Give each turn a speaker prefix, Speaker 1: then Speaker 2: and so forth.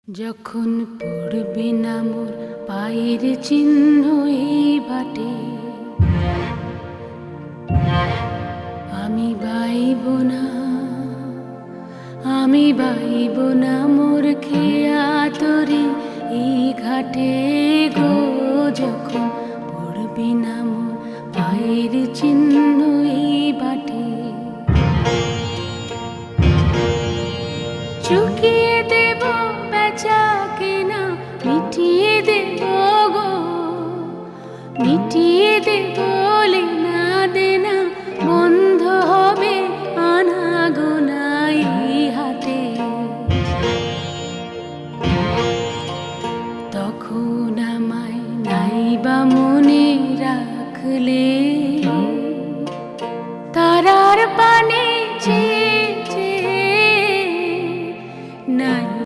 Speaker 1: যখন পড়বে না মোর পায়ের চিহ্ন এই বাটে, আমি বাইব না, আমি বাইব না মোর খেয়া তরি এই ঘাটে গো। যখন পড়বে না মোর পায়ের চিহ্ন এই বাটে, চুকিয়ে দেব বেচা কেনা, মিটিয়ে দেব গো, মিটিয়ে দেব লীলা।